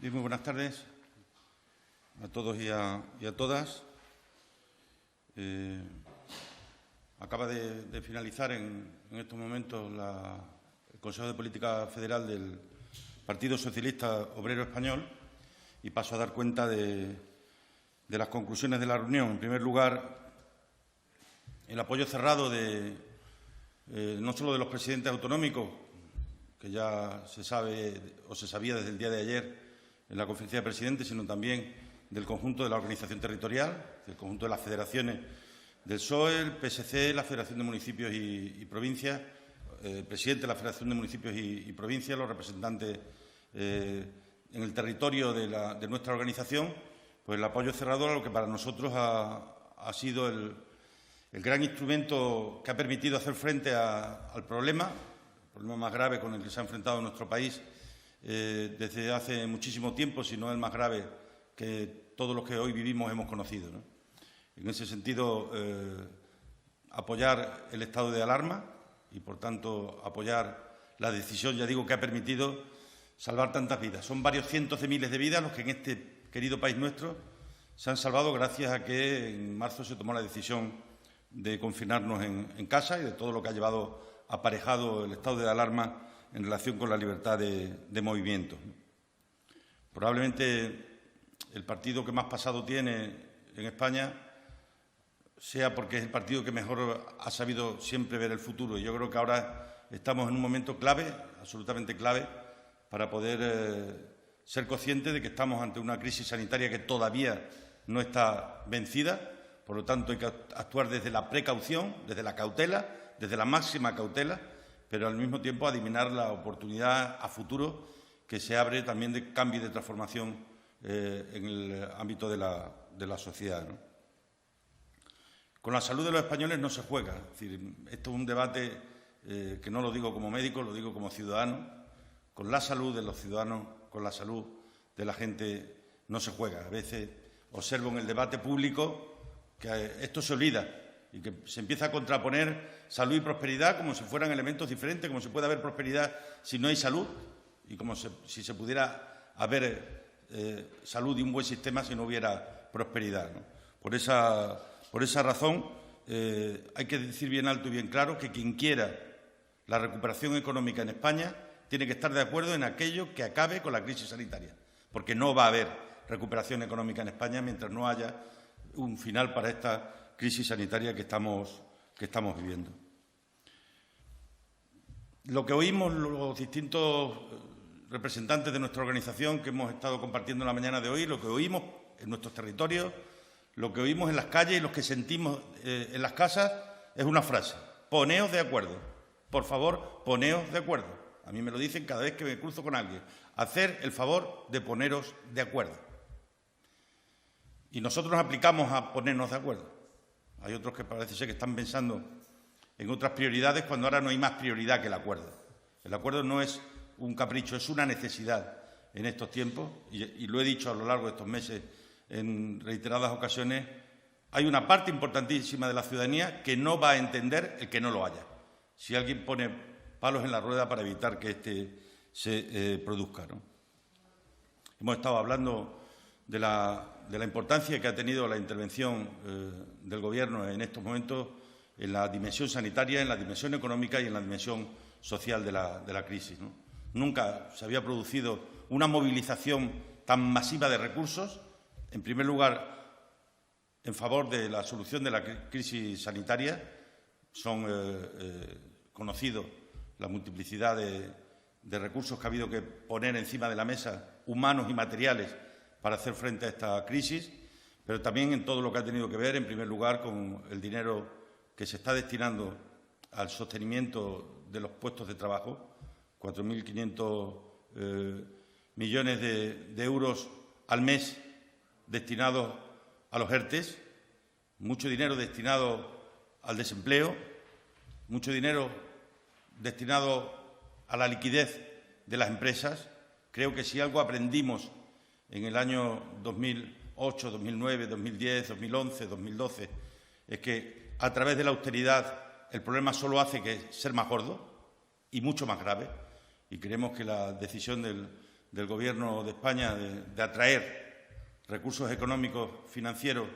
Muy buenas tardes a todos y a todas. Acaba de finalizar en estos momentos el Consejo de Política Federal del Partido Socialista Obrero Español y paso a dar cuenta de las conclusiones de la reunión. En primer lugar, el apoyo cerrado no solo de los presidentes autonómicos, que ya se sabe o se sabía desde el día de ayer en la conferencia de presidentes, sino también del conjunto de la organización territorial, del conjunto de las federaciones del PSOE, el PSC, la Federación de Municipios y Provincias, el presidente de la Federación de Municipios y Provincias, los representantes en el territorio de nuestra organización, pues el apoyo cerrado a lo que para nosotros ha sido el gran instrumento que ha permitido hacer frente al problema más grave con el que se ha enfrentado nuestro país desde hace muchísimo tiempo, si no el más grave que todos los que hoy vivimos hemos conocido, ¿no? En ese sentido, apoyar el estado de alarma y, por tanto, apoyar la decisión, ya digo, que ha permitido salvar tantas vidas. Son varios cientos de miles de vidas los que en este querido país nuestro se han salvado gracias a que en marzo se tomó la decisión de confinarnos en casa y de todo lo que ha llevado aparejado el estado de alarma en relación con la libertad de movimiento. Probablemente el partido que más pasado tiene en España sea porque es el partido que mejor ha sabido siempre ver el futuro. Y yo creo que ahora estamos en un momento clave, absolutamente clave, para poder ser conscientes de que estamos ante una crisis sanitaria que todavía no está vencida. Por lo tanto, hay que actuar desde la precaución, desde la cautela, desde la máxima cautela, pero al mismo tiempo adivinar la oportunidad a futuro que se abre también de cambio y de transformación en el ámbito de la sociedad, ¿no? Con la salud de los españoles no se juega. Es decir, esto es un debate que no lo digo como médico, lo digo como ciudadano. Con la salud de los ciudadanos, con la salud de la gente no se juega. A veces observo en el debate público que esto se olvida y que se empieza a contraponer salud y prosperidad como si fueran elementos diferentes, como si puede haber prosperidad si no hay salud y como si se pudiera haber salud y un buen sistema si no hubiera prosperidad, ¿no? Por esa razón hay que decir bien alto y bien claro que quien quiera la recuperación económica en España tiene que estar de acuerdo en aquello que acabe con la crisis sanitaria, porque no va a haber recuperación económica en España mientras no haya un final para esta crisis sanitaria que estamos viviendo. Lo que oímos los distintos representantes de nuestra organización que hemos estado compartiendo en la mañana de hoy, lo que oímos en nuestros territorios, lo que oímos en las calles y lo que sentimos en las casas es una frase: poneos de acuerdo. Por favor, poneos de acuerdo. A mí me lo dicen cada vez que me cruzo con alguien. Hacer el favor de poneros de acuerdo. Y nosotros nos aplicamos a ponernos de acuerdo. Hay otros que parece ser que están pensando en otras prioridades cuando ahora no hay más prioridad que el acuerdo. El acuerdo no es un capricho, es una necesidad en estos tiempos, y lo he dicho a lo largo de estos meses en reiteradas ocasiones. Hay una parte importantísima de la ciudadanía que no va a entender el que no lo haya, si alguien pone palos en la rueda para evitar que este se produzca, ¿no? Hemos estado hablando de la importancia que ha tenido la intervención del Gobierno en estos momentos en la dimensión sanitaria, en la dimensión económica y en la dimensión social de la crisis, ¿no? Nunca se había producido una movilización tan masiva de recursos, en primer lugar, en favor de la solución de la crisis sanitaria. Son conocidos la multiplicidad de recursos que ha habido que poner encima de la mesa, humanos y materiales, para hacer frente a esta crisis, pero también en todo lo que ha tenido que ver, en primer lugar, con el dinero que se está destinando al sostenimiento de los puestos de trabajo, 4.500 millones de euros al mes destinados a los ERTEs, mucho dinero destinado al desempleo, mucho dinero destinado a la liquidez de las empresas. Creo que si algo aprendimos en el año 2008, 2009, 2010, 2011, 2012, es que a través de la austeridad el problema solo hace que ser más gordo y mucho más grave. Y creemos que la decisión del del Gobierno de España de atraer recursos económicos, financieros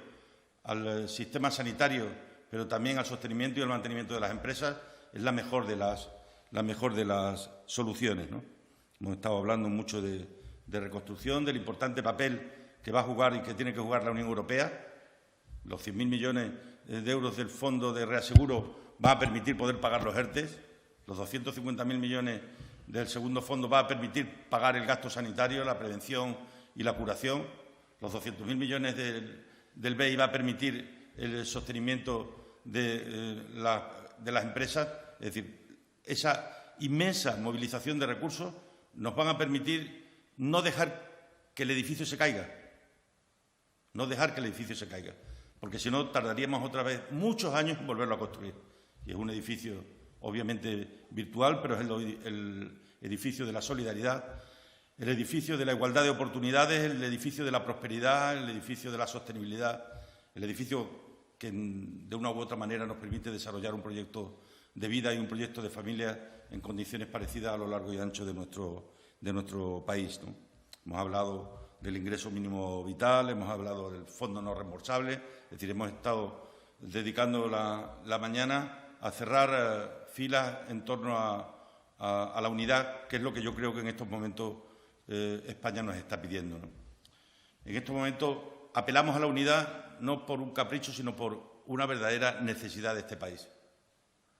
al sistema sanitario, pero también al sostenimiento y al mantenimiento de las empresas, es la mejor de las soluciones, ¿no? Hemos estado hablando mucho de reconstrucción, del importante papel que va a jugar y que tiene que jugar la Unión Europea. Los 100.000 millones de euros del Fondo de Reaseguro va a permitir poder pagar los ERTEs. Los 250.000 millones del segundo fondo va a permitir pagar el gasto sanitario, la prevención y la curación. Los 200.000 millones del BEI va a permitir el sostenimiento de las empresas. Es decir, esa inmensa movilización de recursos nos van a permitir no dejar que el edificio se caiga. No dejar que el edificio se caiga. Porque si no, tardaríamos otra vez muchos años en volverlo a construir. Y es un edificio, obviamente, virtual, pero es el edificio de la solidaridad, el edificio de la igualdad de oportunidades, el edificio de la prosperidad, el edificio de la sostenibilidad, el edificio que de una u otra manera nos permite desarrollar un proyecto de vida y un proyecto de familia en condiciones parecidas a lo largo y ancho de nuestro país, ¿no? Hemos hablado del ingreso mínimo vital, hemos hablado del fondo no reembolsable, es decir, hemos estado dedicando la mañana a cerrar filas en torno a la unidad, que es lo que yo creo que en estos momentos España nos está pidiendo, ¿no? En estos momentos apelamos a la unidad no por un capricho, sino por una verdadera necesidad de este país.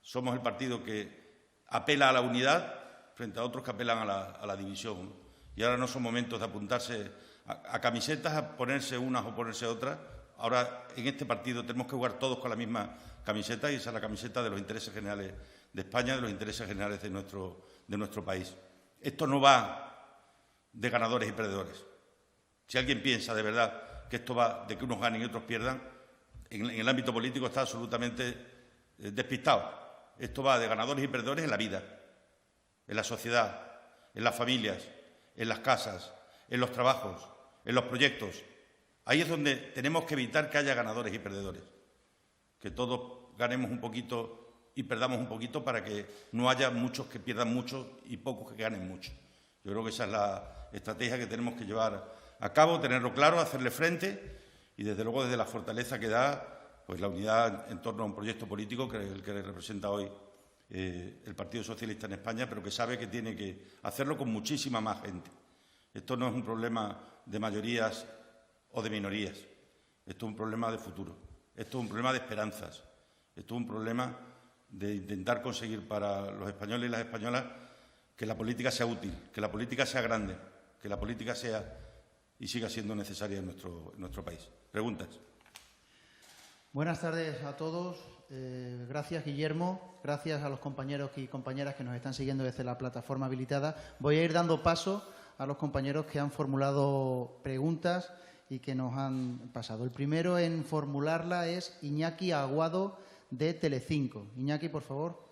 Somos el partido que apela a la unidad frente a otros que apelan a la división, ¿no? Y ahora no son momentos de apuntarse a camisetas, a ponerse unas o ponerse otras. Ahora, en este partido, tenemos que jugar todos con la misma camiseta, y esa es la camiseta de los intereses generales de España, de los intereses generales de nuestro país. Esto no va de ganadores y perdedores. Si alguien piensa de verdad que esto va de que unos ganen y otros pierdan, en el ámbito político está absolutamente despistado. Esto va de ganadores y perdedores en la vida, en la sociedad, en las familias, en las casas, en los trabajos, en los proyectos. Ahí es donde tenemos que evitar que haya ganadores y perdedores. Que todos ganemos un poquito y perdamos un poquito para que no haya muchos que pierdan mucho y pocos que ganen mucho. Yo creo que esa es la estrategia que tenemos que llevar a cabo, tenerlo claro, hacerle frente y, desde luego, desde la fortaleza que da pues la unidad en torno a un proyecto político que el que representa hoy el Partido Socialista en España, pero que sabe que tiene que hacerlo con muchísima más gente. Esto no es un problema de mayorías o de minorías. Esto es un problema de futuro. Esto es un problema de esperanzas. Esto es un problema de intentar conseguir para los españoles y las españolas que la política sea útil, que la política sea grande, que la política sea y siga siendo necesaria en nuestro país. Preguntas. Buenas tardes a todos. Gracias, Guillermo. Gracias a los compañeros y compañeras que nos están siguiendo desde la plataforma habilitada. Voy a ir dando paso a los compañeros que han formulado preguntas y que nos han pasado. El primero en formularla es Iñaki Aguado, de Telecinco. Iñaki, por favor.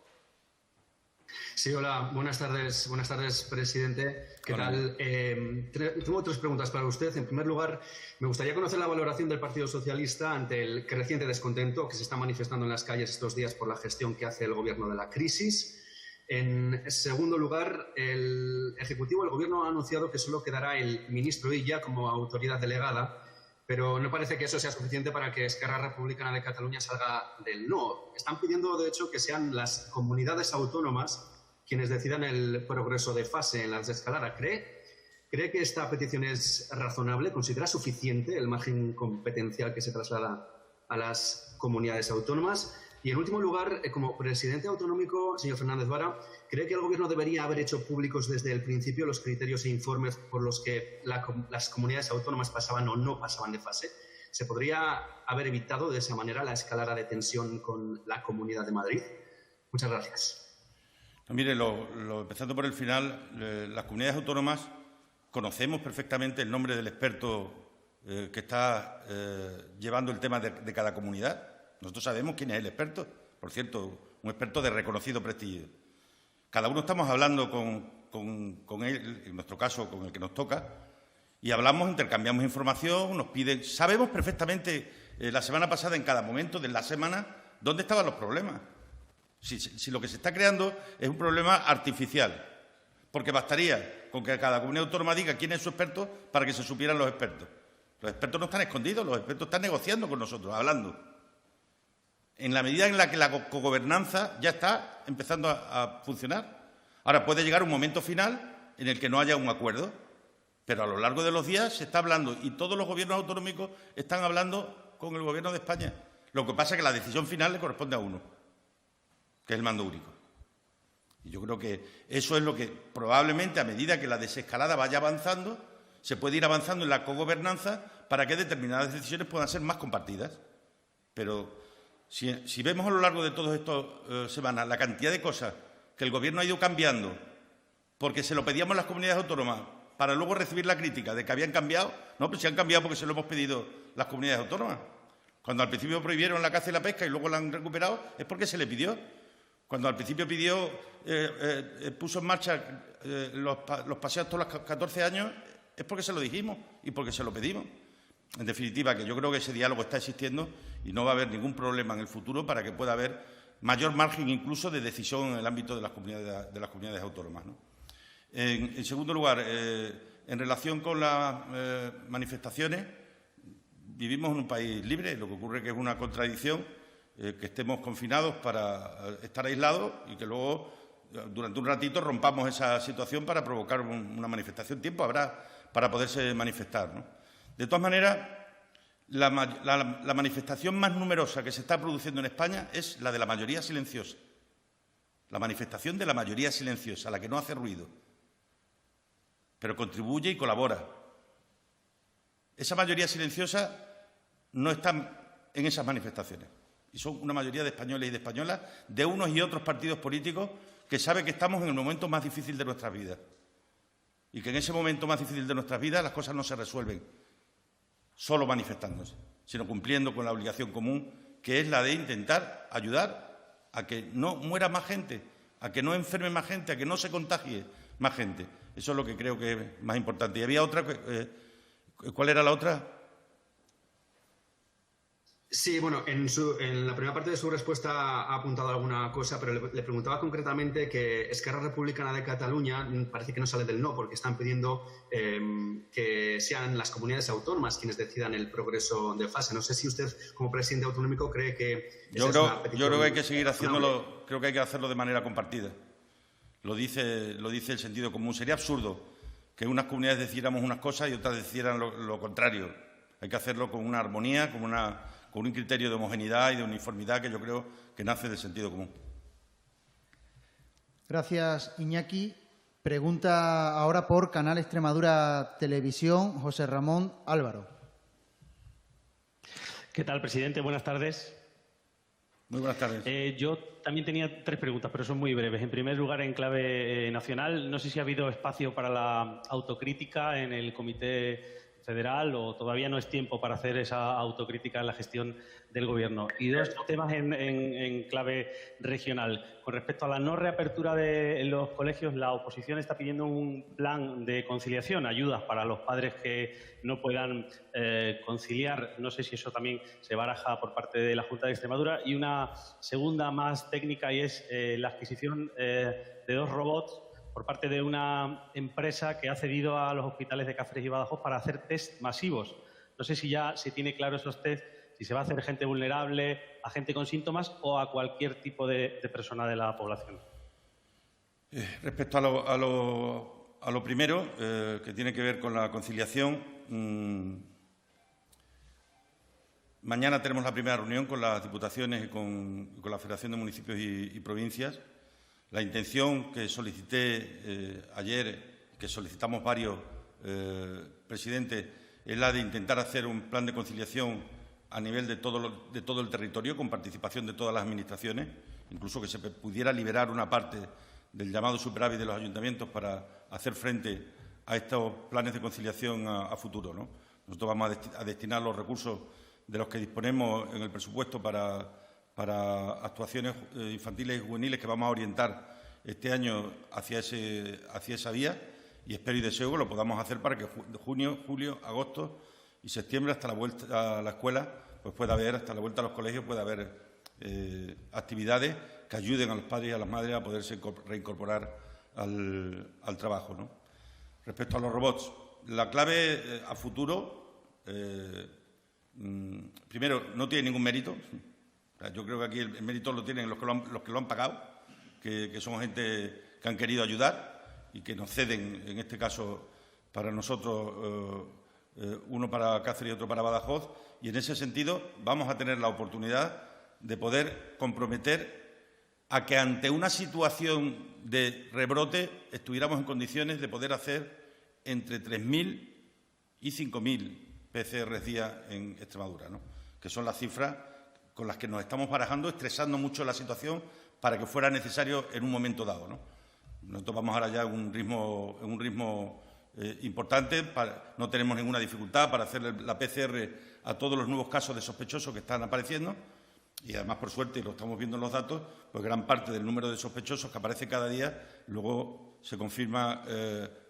Sí, hola, buenas tardes, presidente. ¿Qué tal? Tengo tres preguntas para usted. En primer lugar, me gustaría conocer la valoración del Partido Socialista ante el creciente descontento que se está manifestando en las calles estos días por la gestión que hace el Gobierno de la crisis. En segundo lugar, el Ejecutivo, el Gobierno, ha anunciado que solo quedará el ministro Illa como autoridad delegada, pero no parece que eso sea suficiente para que Esquerra Republicana de Cataluña salga del no. Están pidiendo, de hecho, que sean las comunidades autónomas quienes decidan el progreso de fase en la desescalada. ¿Cree que esta petición es razonable? ¿Considera suficiente el margen competencial que se traslada a las comunidades autónomas? Y, en último lugar, como presidente autonómico, señor Fernández Vara, ¿cree que el Gobierno debería haber hecho públicos desde el principio los criterios e informes por los que las comunidades autónomas pasaban o no pasaban de fase? ¿Se podría haber evitado de esa manera la escalada de tensión con la Comunidad de Madrid? Muchas gracias. Mire, empezando por el final, las comunidades autónomas conocemos perfectamente el nombre del experto que está llevando el tema de cada comunidad. Nosotros sabemos quién es el experto, por cierto, un experto de reconocido prestigio. Cada uno estamos hablando con él, en nuestro caso, con el que nos toca, y hablamos, intercambiamos información, nos piden. Sabemos perfectamente, la semana pasada, en cada momento de la semana, dónde estaban los problemas. Si lo que se está creando es un problema artificial, porque bastaría con que cada comunidad autónoma diga quién es su experto para que se supieran los expertos. Los expertos no están escondidos, los expertos están negociando con nosotros, hablando. En la medida en la que la cogobernanza ya está empezando a funcionar. Ahora puede llegar un momento final en el que no haya un acuerdo, pero a lo largo de los días se está hablando y todos los gobiernos autonómicos están hablando con el Gobierno de España. Lo que pasa es que la decisión final le corresponde a uno, que es el mando único. Y yo creo que eso es lo que probablemente, a medida que la desescalada vaya avanzando, se puede ir avanzando en la cogobernanza para que determinadas decisiones puedan ser más compartidas. Pero si vemos a lo largo de todas estas semanas la cantidad de cosas que el Gobierno ha ido cambiando porque se lo pedíamos a las comunidades autónomas para luego recibir la crítica de que habían cambiado, no, pues si han cambiado porque se lo hemos pedido las comunidades autónomas. Cuando al principio prohibieron la caza y la pesca y luego la han recuperado, es porque se le pidió. Cuando al principio puso en marcha los paseos todos los 14 años, es porque se lo dijimos y porque se lo pedimos. En definitiva, que yo creo que ese diálogo está existiendo y no va a haber ningún problema en el futuro para que pueda haber mayor margen incluso de decisión en el ámbito de las comunidades autónomas, ¿no? En segundo lugar, en relación con las manifestaciones, vivimos en un país libre, lo que ocurre que es una contradicción que estemos confinados para estar aislados y que luego, durante un ratito, rompamos esa situación para provocar una manifestación. Tiempo habrá para poderse manifestar, ¿no? De todas maneras, la manifestación más numerosa que se está produciendo en España es la de la mayoría silenciosa. La manifestación de la mayoría silenciosa, la que no hace ruido, pero contribuye y colabora. Esa mayoría silenciosa no está en esas manifestaciones. Y son una mayoría de españoles y de españolas, de unos y otros partidos políticos, que saben que estamos en el momento más difícil de nuestras vidas. Y que en ese momento más difícil de nuestras vidas las cosas no se resuelven solo manifestándose, sino cumpliendo con la obligación común, que es la de intentar ayudar a que no muera más gente, a que no enferme más gente, a que no se contagie más gente. Eso es lo que creo que es más importante. Y había otra. ¿Cuál era la otra? Sí, bueno, en la primera parte de su respuesta ha apuntado alguna cosa, pero le preguntaba concretamente que Esquerra Republicana de Cataluña parece que no sale del no, porque están pidiendo que sean las comunidades autónomas quienes decidan el progreso de fase. No sé si usted, como presidente autonómico, cree que... Yo creo que hay que seguir haciéndolo, creo que hay que hacerlo de manera compartida. Lo dice el sentido común. Sería absurdo que unas comunidades decidiéramos unas cosas y otras decidieran lo contrario. Hay que hacerlo con una armonía, con un criterio de homogeneidad y de uniformidad que yo creo que nace del sentido común. Gracias, Iñaki. Pregunta ahora por Canal Extremadura Televisión, José Ramón Álvaro. ¿Qué tal, presidente? Buenas tardes. Muy buenas tardes. Yo también tenía 3 preguntas, pero son muy breves. En primer lugar, en clave nacional, no sé si ha habido espacio para la autocrítica en el Comité Federal o todavía no es tiempo para hacer esa autocrítica en la gestión del Gobierno. Y 2 temas en clave regional. Con respecto a la no reapertura de los colegios, la oposición está pidiendo un plan de conciliación, ayudas para los padres que no puedan conciliar. No sé si eso también se baraja por parte de la Junta de Extremadura. Y una segunda más técnica, y es la adquisición de 2 robots por parte de una empresa que ha cedido a los hospitales de Cáceres y Badajoz para hacer test masivos. No sé si ya se tiene claro esos test, si se va a hacer gente vulnerable, a gente con síntomas o a cualquier tipo de persona de la población. Respecto a lo primero, que tiene que ver con la conciliación, mañana tenemos la primera reunión con las diputaciones y con la Federación de Municipios y Provincias. La intención que solicité ayer, que solicitamos varios presidentes, es la de intentar hacer un plan de conciliación a nivel de todo el territorio, con participación de todas las administraciones, incluso que se pudiera liberar una parte del llamado superávit de los ayuntamientos para hacer frente a estos planes de conciliación a futuro, ¿no? Nosotros vamos a destinar los recursos de los que disponemos en el presupuesto para actuaciones infantiles y juveniles que vamos a orientar este año hacia esa vía, y espero y deseo que lo podamos hacer para que junio, julio, agosto y septiembre, hasta la vuelta a la escuela, pues pueda haber, hasta la vuelta a los colegios, pueda haber actividades que ayuden a los padres y a las madres a poderse reincorporar al trabajo, ¿no? Respecto a los robots, la clave a futuro, primero, no tiene ningún mérito. O sea, yo creo que aquí el mérito lo tienen los que lo han pagado, que son gente que han querido ayudar y que nos ceden, en este caso, para nosotros, uno para Cáceres y otro para Badajoz. Y en ese sentido vamos a tener la oportunidad de poder comprometer a que ante una situación de rebrote estuviéramos en condiciones de poder hacer entre 3.000 y 5.000 PCR día en Extremadura, ¿no? Que son las cifras con las que nos estamos barajando, estresando mucho la situación para que fuera necesario en un momento dado, ¿no? Nosotros vamos ahora ya en un ritmo importante, no tenemos ninguna dificultad para hacer la PCR a todos los nuevos casos de sospechosos que están apareciendo y además, por suerte, y lo estamos viendo en los datos, pues gran parte del número de sospechosos que aparece cada día luego se confirma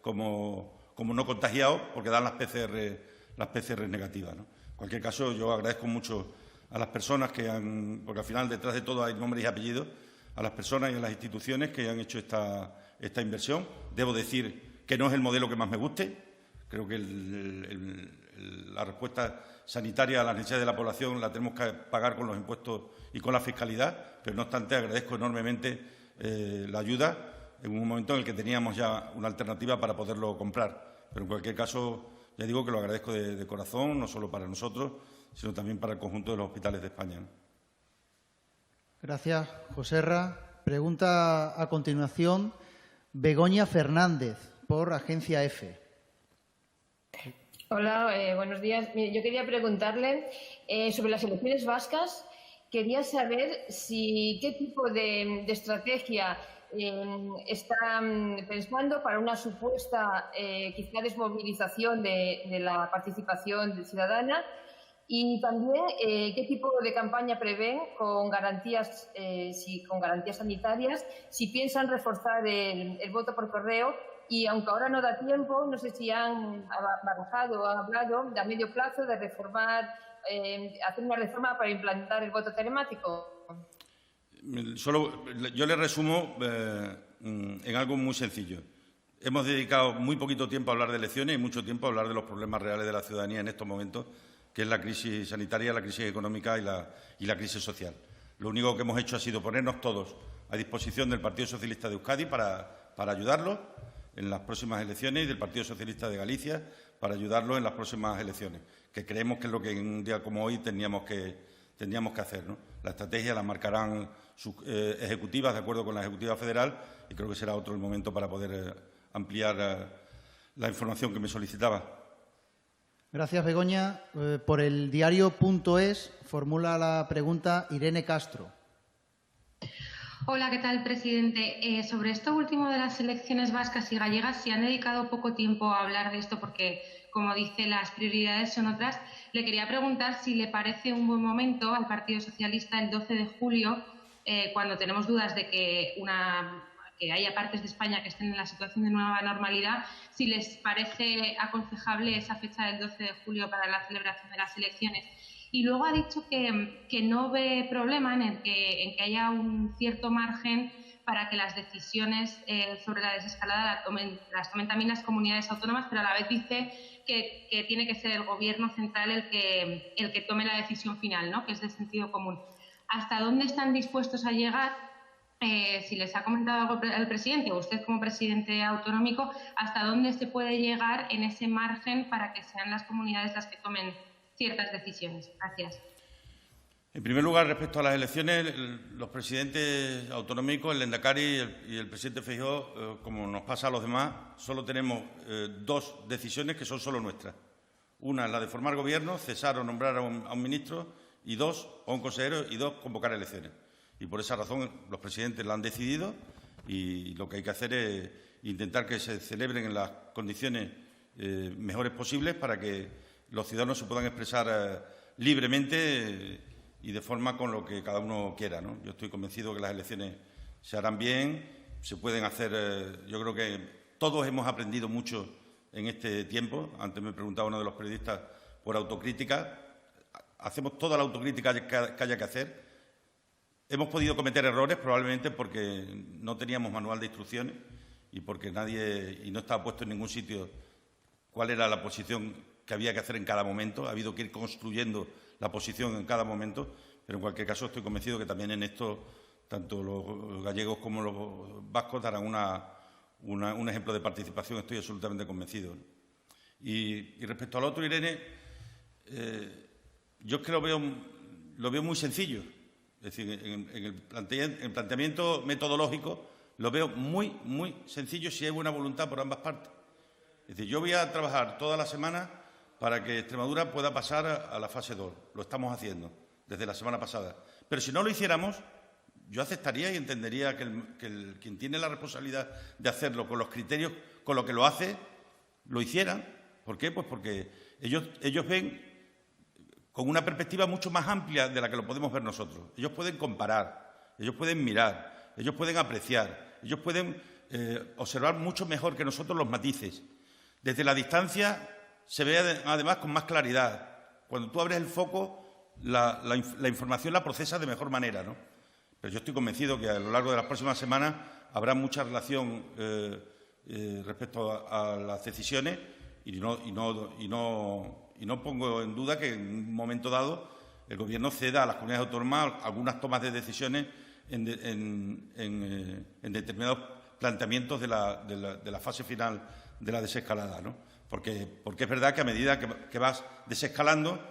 como no contagiados porque dan las PCR negativas, ¿no? En cualquier caso, yo agradezco mucho a las personas porque al final detrás de todo hay nombres y apellidos, a las personas y a las instituciones que han hecho esta inversión. Debo decir que no es el modelo que más me guste. Creo que la respuesta sanitaria a las necesidades de la población la tenemos que pagar con los impuestos y con la fiscalidad, pero no obstante agradezco enormemente la ayuda en un momento en el que teníamos ya una alternativa para poderlo comprar. Pero en cualquier caso, ya digo que lo agradezco de corazón, no solo para nosotros, sino también para el conjunto de los hospitales de España, ¿no? Gracias, Joserra. Pregunta a continuación Begoña Fernández, por Agencia EFE. Hola, buenos días. Mire, yo quería preguntarle sobre las elecciones vascas. Quería saber qué tipo de estrategia está pensando para una supuesta quizá desmovilización de la participación ciudadana y también qué tipo de campaña prevén con garantías sanitarias, si piensan reforzar el voto por correo. Y aunque ahora no da tiempo, no sé si han barajado o hablado a medio plazo de reformar, hacer una reforma para implantar el voto telemático. Yo le resumo en algo muy sencillo. Hemos dedicado muy poquito tiempo a hablar de elecciones y mucho tiempo a hablar de los problemas reales de la ciudadanía en estos momentos, que es la crisis sanitaria, la crisis económica y la crisis social. Lo único que hemos hecho ha sido ponernos todos a disposición del Partido Socialista de Euskadi para ayudarlos en las próximas elecciones y del Partido Socialista de Galicia para ayudarlos en las próximas elecciones, que creemos que es lo que en un día como hoy teníamos que hacer, ¿no? La estrategia la marcarán sus ejecutivas de acuerdo con la Ejecutiva Federal y creo que será otro el momento para poder ampliar la información que me solicitaba. Gracias, Begoña. Por el diario.es formula la pregunta Irene Castro. Hola, ¿qué tal, presidente? Sobre esto último de las elecciones vascas y gallegas, se han dedicado poco tiempo a hablar de esto porque, como dice, las prioridades son otras. Le quería preguntar si le parece un buen momento al Partido Socialista el 12 de julio, cuando tenemos dudas de que haya partes de España que estén en la situación de nueva normalidad, si les parece aconsejable esa fecha del 12 de julio para la celebración de las elecciones. Y luego ha dicho que no ve problema en que haya un cierto margen para que las decisiones sobre la desescalada las tomen también las comunidades autónomas, pero a la vez dice que tiene que ser el Gobierno central el que tome la decisión final, ¿no? Que es de sentido común. ¿Hasta dónde están dispuestos a llegar? Si les ha comentado algo el presidente o usted como presidente autonómico, ¿hasta dónde se puede llegar en ese margen para que sean las comunidades las que tomen ciertas decisiones? Gracias. En primer lugar, respecto a las elecciones, los presidentes autonómicos, el Lehendakari y el presidente Feijóo, como nos pasa a los demás, solo tenemos dos decisiones que son solo nuestras. Una es la de formar gobierno, cesar o nombrar a un ministro, y dos, a un consejero, y dos, convocar elecciones. Y por esa razón los presidentes la han decidido y lo que hay que hacer es intentar que se celebren en las condiciones mejores posibles para que los ciudadanos se puedan expresar libremente y de forma con lo que cada uno quiera, ¿no? Yo estoy convencido que las elecciones se harán bien, se pueden hacer. Yo creo que todos hemos aprendido mucho en este tiempo. Antes me preguntaba uno de los periodistas por autocrítica. Hacemos toda la autocrítica que haya que hacer. Hemos podido cometer errores probablemente porque no teníamos manual de instrucciones y porque y no estaba puesto en ningún sitio cuál era la posición que había que hacer en cada momento. Ha habido que ir construyendo la posición en cada momento, pero en cualquier caso estoy convencido que también en esto tanto los gallegos como los vascos darán un ejemplo de participación, estoy absolutamente convencido. Y respecto al otro, Irene, yo es que lo veo muy sencillo. Es decir, en el planteamiento metodológico lo veo muy, muy sencillo si hay buena voluntad por ambas partes. Es decir, yo voy a trabajar toda la semana para que Extremadura pueda pasar a la fase 2. Lo estamos haciendo desde la semana pasada. Pero si no lo hiciéramos, yo aceptaría y entendería que quien tiene la responsabilidad de hacerlo con los criterios con los que lo hace, lo hicieran. ¿Por qué? Pues porque ellos ven con una perspectiva mucho más amplia de la que lo podemos ver nosotros. Ellos pueden comparar, ellos pueden mirar, ellos pueden apreciar, ellos pueden observar mucho mejor que nosotros los matices. Desde la distancia se ve además con más claridad. Cuando tú abres el foco, la información la procesas de mejor manera, ¿no? Pero yo estoy convencido que a lo largo de las próximas semanas habrá mucha relación respecto a las decisiones y no pongo en duda que en un momento dado el Gobierno ceda a las comunidades autónomas algunas tomas de decisiones en determinados planteamientos de la fase final de la desescalada, ¿no? Porque es verdad que a medida que vas desescalando,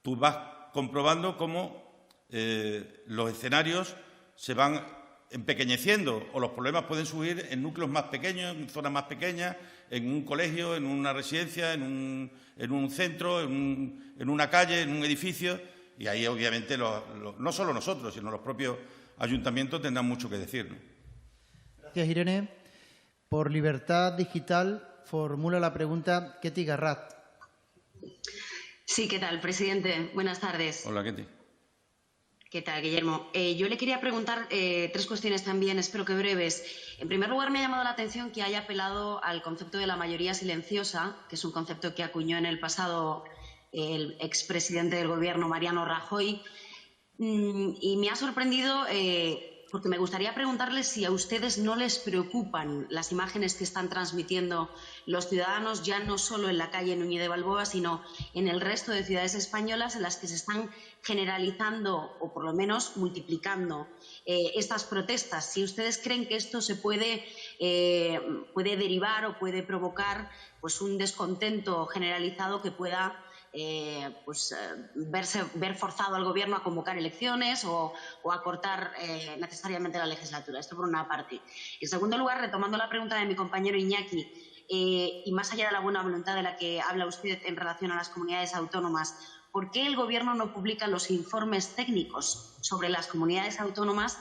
tú vas comprobando cómo los escenarios se van empequeñeciendo o los problemas pueden surgir en núcleos más pequeños, en zonas más pequeñas, en un colegio, en una residencia, en un centro, en una calle, en un edificio, y ahí obviamente no solo nosotros, sino los propios ayuntamientos tendrán mucho que decir, ¿no? Gracias, Irene. Por Libertad Digital formula la pregunta Ketty Garrat. Sí, ¿qué tal, presidente? Buenas tardes. Hola, Ketty. ¿Qué tal, Guillermo? Yo le quería preguntar 3 cuestiones también, espero que breves. En primer lugar, me ha llamado la atención que haya apelado al concepto de la mayoría silenciosa, que es un concepto que acuñó en el pasado el expresidente del Gobierno, Mariano Rajoy. Y me ha sorprendido porque me gustaría preguntarles si a ustedes no les preocupan las imágenes que están transmitiendo los ciudadanos, ya no solo en la calle Núñez de Balboa, sino en el resto de ciudades españolas en las que se están generalizando o por lo menos multiplicando estas protestas. Si ustedes creen que esto se puede derivar o puede provocar pues un descontento generalizado que pueda ver forzado al Gobierno a convocar elecciones o a cortar necesariamente la legislatura. Esto por una parte. En segundo lugar, retomando la pregunta de mi compañero Iñaki, y más allá de la buena voluntad de la que habla usted en relación a las comunidades autónomas, ¿por qué el Gobierno no publica los informes técnicos sobre las comunidades autónomas,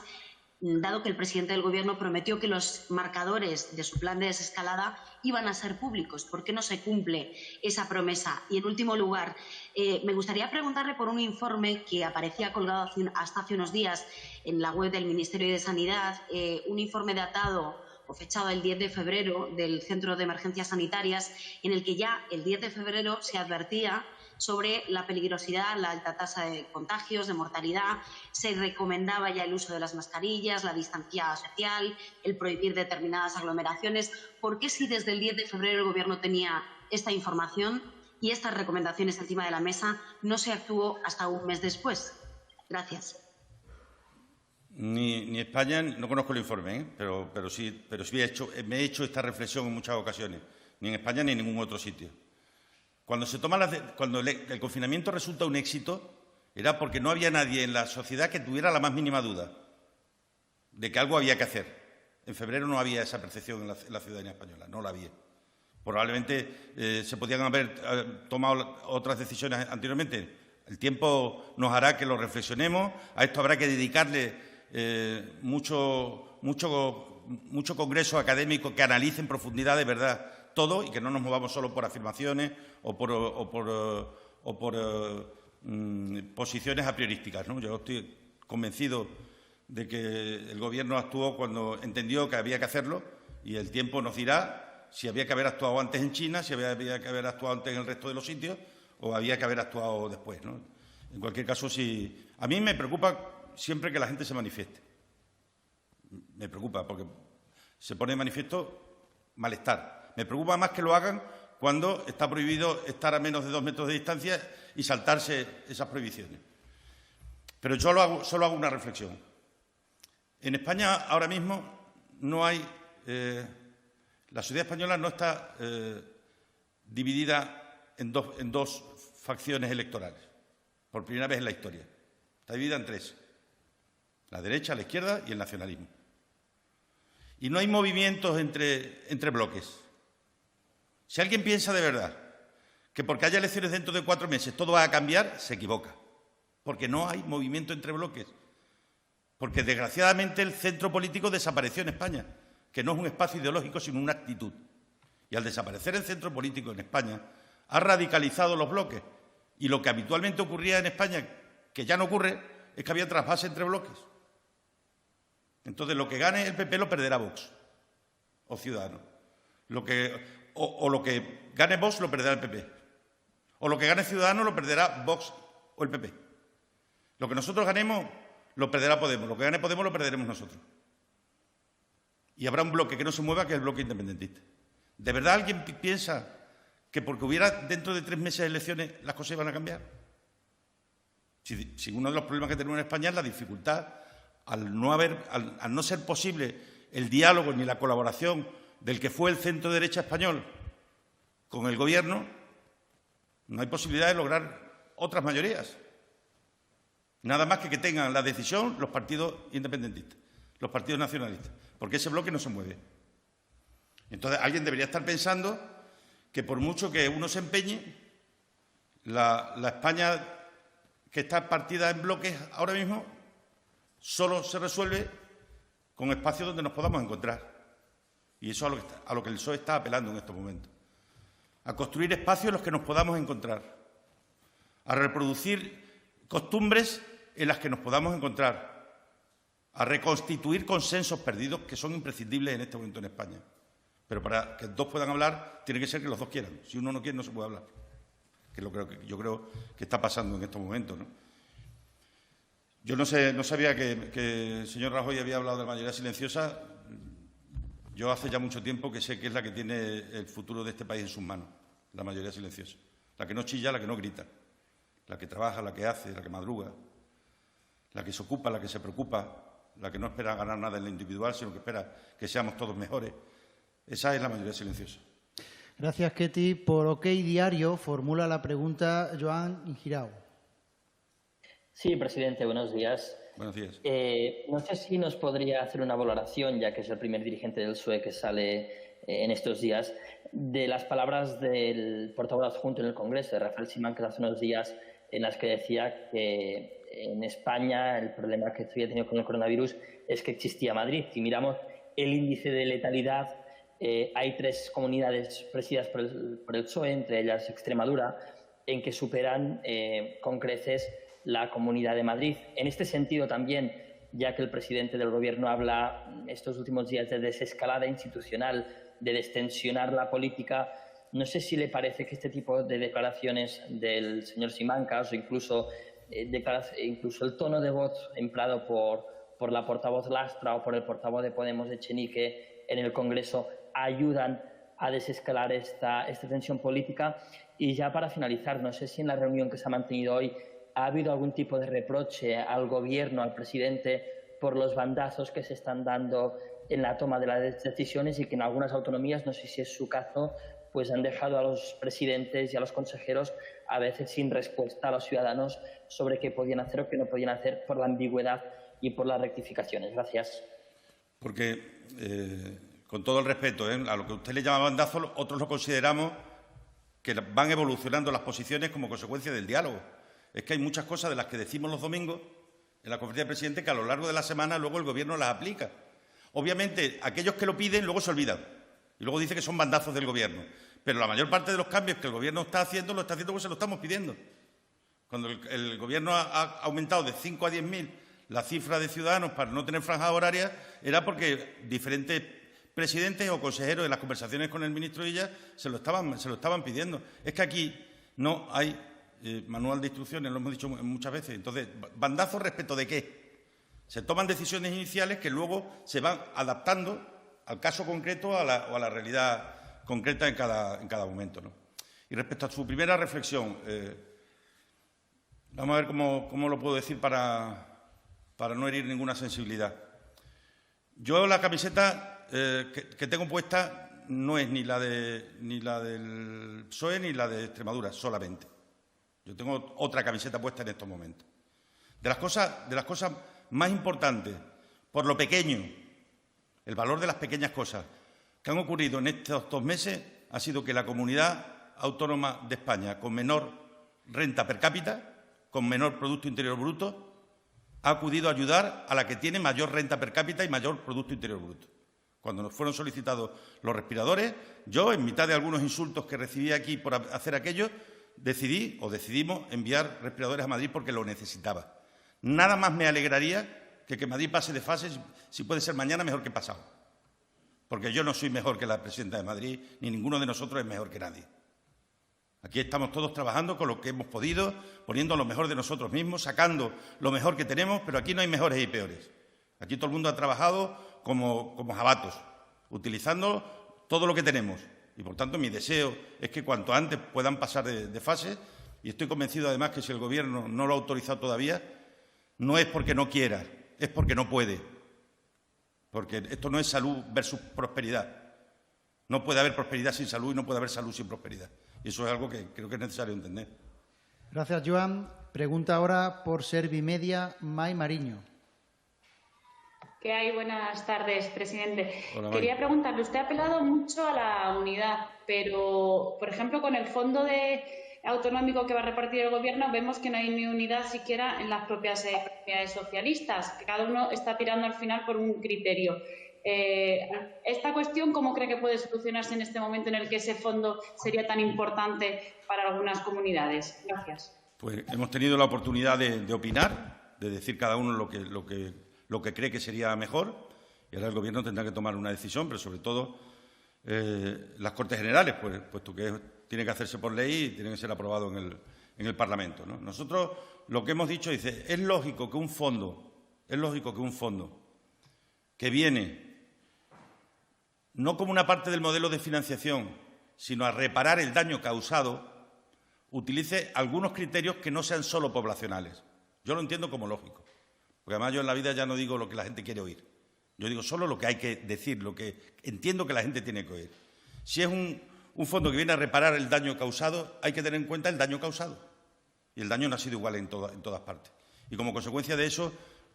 dado que el presidente del Gobierno prometió que los marcadores de su plan de desescalada iban a ser públicos? ¿Por qué no se cumple esa promesa? Y, en último lugar, me gustaría preguntarle por un informe que aparecía colgado hasta hace unos días en la web del Ministerio de Sanidad, un informe datado o fechado el 10 de febrero del Centro de Emergencias Sanitarias, en el que ya el 10 de febrero se advertía sobre la peligrosidad, la alta tasa de contagios, de mortalidad. Se recomendaba ya el uso de las mascarillas, la distancia social, el prohibir determinadas aglomeraciones. ¿Por qué, si desde el 10 de febrero el Gobierno tenía esta información y estas recomendaciones encima de la mesa, no se actuó hasta un mes después? Gracias. Ni España, no conozco el informe, pero sí me he hecho esta reflexión en muchas ocasiones. Ni en España ni en ningún otro sitio. Cuando el confinamiento resulta un éxito, era porque no había nadie en la sociedad que tuviera la más mínima duda de que algo había que hacer. En febrero no había esa percepción en la ciudadanía española, no la había. Probablemente se podían haber tomado otras decisiones anteriormente. El tiempo nos hará que lo reflexionemos. A esto habrá que dedicarle mucho congreso académico que analice en profundidad de verdad todo y que no nos movamos solo por afirmaciones o por posiciones a priorísticas, ¿no? Yo estoy convencido de que el Gobierno actuó cuando entendió que había que hacerlo y el tiempo nos dirá si había que haber actuado antes en China, si había que haber actuado antes en el resto de los sitios o había que haber actuado después, ¿no? En cualquier caso, sí, a mí me preocupa siempre que la gente se manifieste. Me preocupa porque se pone de manifiesto malestar. Me preocupa más que lo hagan cuando está prohibido estar a menos de 2 metros de distancia y saltarse esas prohibiciones. Pero yo solo hago una reflexión. En España ahora mismo no hay... la sociedad española no está dividida en dos facciones electorales, por primera vez en la historia. Está dividida en 3. La derecha, la izquierda y el nacionalismo. Y no hay movimientos entre bloques. Si alguien piensa de verdad que porque haya elecciones dentro de 4 meses todo va a cambiar, se equivoca. Porque no hay movimiento entre bloques. Porque, desgraciadamente, el centro político desapareció en España, que no es un espacio ideológico, sino una actitud. Y al desaparecer el centro político en España, ha radicalizado los bloques. Y lo que habitualmente ocurría en España, que ya no ocurre, es que había trasvase entre bloques. Entonces, lo que gane el PP lo perderá Vox o Ciudadanos. Lo que gane Vox lo perderá el PP. O lo que gane Ciudadanos lo perderá Vox o el PP. Lo que nosotros ganemos lo perderá Podemos. Lo que gane Podemos lo perderemos nosotros. Y habrá un bloque que no se mueva, que es el bloque independentista. ¿De verdad alguien piensa que porque hubiera dentro de 3 meses elecciones las cosas iban a cambiar? Si uno de los problemas que tenemos en España es la dificultad al no ser posible el diálogo ni la colaboración del que fue el centro derecha español con el Gobierno, no hay posibilidad de lograr otras mayorías. Nada más que tengan la decisión los partidos independentistas, los partidos nacionalistas, porque ese bloque no se mueve. Entonces, alguien debería estar pensando que por mucho que uno se empeñe, la España que está partida en bloques ahora mismo solo se resuelve con espacios donde nos podamos encontrar. Y eso es a lo que el PSOE está apelando en estos momentos. A construir espacios en los que nos podamos encontrar. A reproducir costumbres en las que nos podamos encontrar. A reconstituir consensos perdidos que son imprescindibles en este momento en España. Pero para que 2 puedan hablar, tiene que ser que los 2 quieran. Si uno no quiere, no se puede hablar. Que es lo que yo creo que está pasando en estos momentos, ¿no? Yo no sabía que el señor Rajoy había hablado de la mayoría silenciosa. Yo hace ya mucho tiempo que sé que es la que tiene el futuro de este país en sus manos, la mayoría silenciosa. La que no chilla, la que no grita, la que trabaja, la que hace, la que madruga, la que se ocupa, la que se preocupa, la que no espera ganar nada en lo individual, sino que espera que seamos todos mejores. Esa es la mayoría silenciosa. Gracias, Ketty. Por OK Diario formula la pregunta Joan Girao. Sí, presidente, buenos días. Buenos días. No sé si nos podría hacer una valoración, ya que es el primer dirigente del PSOE que sale en estos días, de las palabras del portavoz adjunto en el Congreso, de Rafael Simancas, hace unos días, en las que decía que en España el problema que había tenido con el coronavirus es que existía Madrid. Si miramos el índice de letalidad, hay 3 comunidades presididas por el PSOE, entre ellas Extremadura, en que superan con creces la Comunidad de Madrid. En este sentido también, ya que el presidente del Gobierno habla estos últimos días de desescalada institucional, de destensionar la política, no sé si le parece que este tipo de declaraciones del señor Simancas o incluso el tono de voz empleado por la portavoz Lastra o por el portavoz de Podemos Echenique en el Congreso ayudan a desescalar esta tensión política. Y ya para finalizar, no sé si en la reunión que se ha mantenido hoy ¿ha habido algún tipo de reproche al Gobierno, al presidente, por los bandazos que se están dando en la toma de las decisiones y que en algunas autonomías, no sé si es su caso, pues han dejado a los presidentes y a los consejeros a veces sin respuesta a los ciudadanos sobre qué podían hacer o qué no podían hacer por la ambigüedad y por las rectificaciones? Gracias. Porque, con todo el respeto, a lo que usted le llama bandazos, otros lo consideramos que van evolucionando las posiciones como consecuencia del diálogo. Es que hay muchas cosas de las que decimos los domingos en la conferencia de presidentes que a lo largo de la semana luego el Gobierno las aplica. Obviamente, aquellos que lo piden luego se olvidan y luego dice que son bandazos del Gobierno. Pero la mayor parte de los cambios que el Gobierno está haciendo, lo está haciendo porque se lo estamos pidiendo. Cuando el Gobierno ha aumentado de 5 a 10.000 la cifra de ciudadanos para no tener franjas horarias, era porque diferentes presidentes o consejeros en las conversaciones con el ministro Illa se lo estaban pidiendo. Es que aquí no hay manual de instrucciones, lo hemos dicho muchas veces. Entonces, ¿bandazos respecto de qué? Se toman decisiones iniciales que luego se van adaptando al caso concreto o a la realidad concreta en cada momento, ¿no? Y respecto a su primera reflexión, vamos a ver cómo lo puedo decir para no herir ninguna sensibilidad. Yo la camiseta que tengo puesta no es ni la del PSOE ni la de Extremadura solamente. Yo tengo otra camiseta puesta en estos momentos. De las cosas más importantes, por lo pequeño, el valor de las pequeñas cosas que han ocurrido en estos 2 meses ha sido que la comunidad autónoma de España con menor renta per cápita, con menor Producto Interior Bruto, ha acudido a ayudar a la que tiene mayor renta per cápita y mayor Producto Interior Bruto. Cuando nos fueron solicitados los respiradores, yo, en mitad de algunos insultos que recibí aquí por hacer aquello, decidimos enviar respiradores a Madrid porque lo necesitaba. Nada más me alegraría que Madrid pase de fase, si puede ser mañana, mejor que pasado. Porque yo no soy mejor que la presidenta de Madrid, ni ninguno de nosotros es mejor que nadie. Aquí estamos todos trabajando con lo que hemos podido, poniendo lo mejor de nosotros mismos, sacando lo mejor que tenemos, pero aquí no hay mejores y peores. Aquí todo el mundo ha trabajado como jabatos, utilizando todo lo que tenemos. Y, por tanto, mi deseo es que cuanto antes puedan pasar de fase, y estoy convencido, además, que si el Gobierno no lo ha autorizado todavía, no es porque no quiera, es porque no puede. Porque esto no es salud versus prosperidad. No puede haber prosperidad sin salud y no puede haber salud sin prosperidad. Y eso es algo que creo que es necesario entender. Gracias, Joan. Pregunta ahora por Servimedia, May Mariño. ¿Qué hay? Buenas tardes, presidente. Hola, Quería preguntarle, usted ha apelado mucho a la unidad, pero, por ejemplo, con el fondo autonómico que va a repartir el Gobierno, vemos que no hay ni unidad siquiera en las propias comunidades socialistas, que cada uno está tirando al final por un criterio. ¿Esta cuestión cómo cree que puede solucionarse en este momento en el que ese fondo sería tan importante para algunas comunidades? Gracias. Pues hemos tenido la oportunidad de opinar, de decir cada uno lo que cree que sería mejor, y ahora el Gobierno tendrá que tomar una decisión, pero sobre todo las Cortes Generales, puesto que tiene que hacerse por ley y tiene que ser aprobado en el Parlamento, ¿no? Nosotros lo que hemos dicho dice, es lógico que un fondo que viene no como una parte del modelo de financiación, sino a reparar el daño causado, utilice algunos criterios que no sean solo poblacionales. Yo lo entiendo como lógico, porque además yo en la vida ya no digo lo que la gente quiere oír. Yo digo solo lo que hay que decir, lo que entiendo que la gente tiene que oír. Si es un fondo que viene a reparar el daño causado, hay que tener en cuenta el daño causado. Y el daño no ha sido igual en todas partes. Y como consecuencia de eso,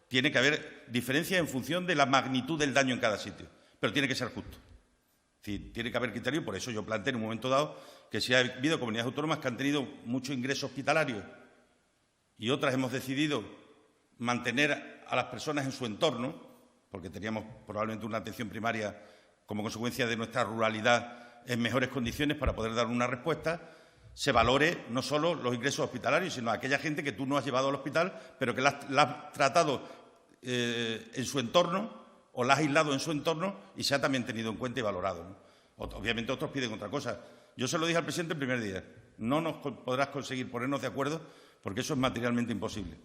tiene que haber diferencias en función de la magnitud del daño en cada sitio. Pero tiene que ser justo. Es decir, tiene que haber criterio, por eso yo planteé en un momento dado que si ha habido comunidades autónomas que han tenido mucho ingreso hospitalario y otras hemos decidido mantener a las personas en su entorno, porque teníamos probablemente una atención primaria como consecuencia de nuestra ruralidad en mejores condiciones para poder dar una respuesta, se valore no solo los ingresos hospitalarios, sino a aquella gente que tú no has llevado al hospital, pero que la has tratado en su entorno o la has aislado en su entorno y se ha también tenido en cuenta y valorado, ¿no? Obviamente otros piden otra cosa. Yo se lo dije al presidente el primer día, no nos podrás conseguir ponernos de acuerdo porque eso es materialmente imposible,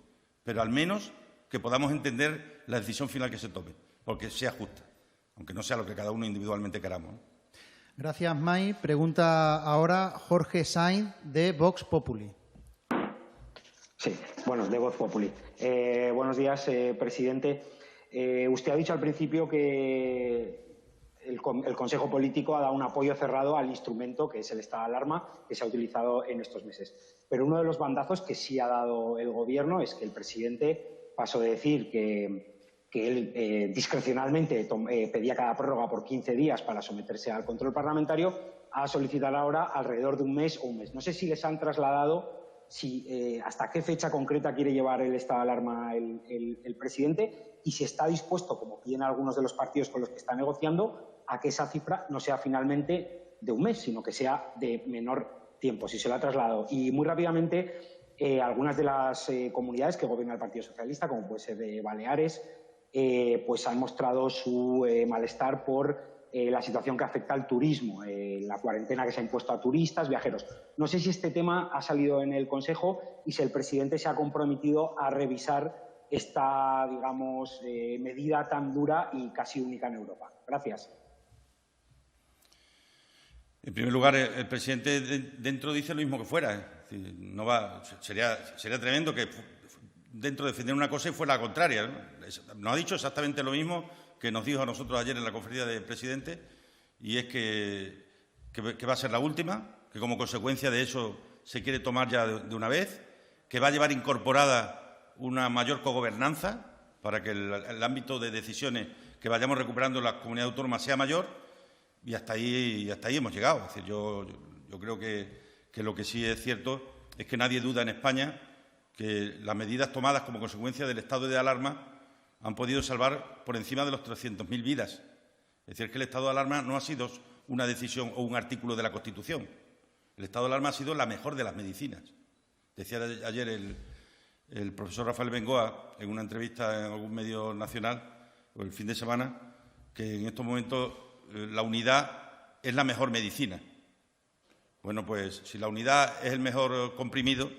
pero al menos que podamos entender la decisión final que se tome, porque sea justa, aunque no sea lo que cada uno individualmente queramos, ¿no? Gracias, May. Pregunta ahora Jorge Sainz, de Vox Populi. Sí, bueno, de Vox Populi. Buenos días, presidente. Usted ha dicho al principio que el Consejo Político ha dado un apoyo cerrado al instrumento que es el estado de alarma que se ha utilizado en estos meses. Pero uno de los bandazos que sí ha dado el Gobierno es que el presidente pasó de decir que él discrecionalmente pedía cada prórroga por 15 días para someterse al control parlamentario a solicitar ahora alrededor de un mes o un mes. No sé si les han trasladado hasta qué fecha concreta quiere llevar el estado de alarma el presidente y si está dispuesto, como piden algunos de los partidos con los que está negociando, a que esa cifra no sea finalmente de un mes, sino que sea de menor tiempo, si se lo ha trasladado. Y muy rápidamente, algunas de las comunidades que gobierna el Partido Socialista, como puede ser de Baleares, pues han mostrado su malestar por la situación que afecta al turismo, la cuarentena que se ha impuesto a turistas, viajeros. No sé si este tema ha salido en el Consejo y si el presidente se ha comprometido a revisar esta, digamos, medida tan dura y casi única en Europa. Gracias. En primer lugar, el presidente dentro dice lo mismo que fuera. Es decir, no va, sería tremendo que dentro defender una cosa y fuera la contraria, ¿no? Nos ha dicho exactamente lo mismo que nos dijo a nosotros ayer en la conferencia del presidente, y es que va a ser la última, que como consecuencia de eso se quiere tomar ya de una vez, que va a llevar incorporada una mayor cogobernanza para que el ámbito de decisiones que vayamos recuperando en las comunidades autónomas sea mayor, y hasta ahí hemos llegado. Es decir, yo creo que lo que sí es cierto es que nadie duda en España que las medidas tomadas como consecuencia del estado de alarma han podido salvar por encima de los 300.000 vidas. Es decir, que el estado de alarma no ha sido una decisión o un artículo de la Constitución. El estado de alarma ha sido la mejor de las medicinas. Decía ayer el profesor Rafael Bengoa en una entrevista en algún medio nacional, o el fin de semana, que en estos momentos la unidad es la mejor medicina. Bueno, pues si la unidad es el mejor comprimido,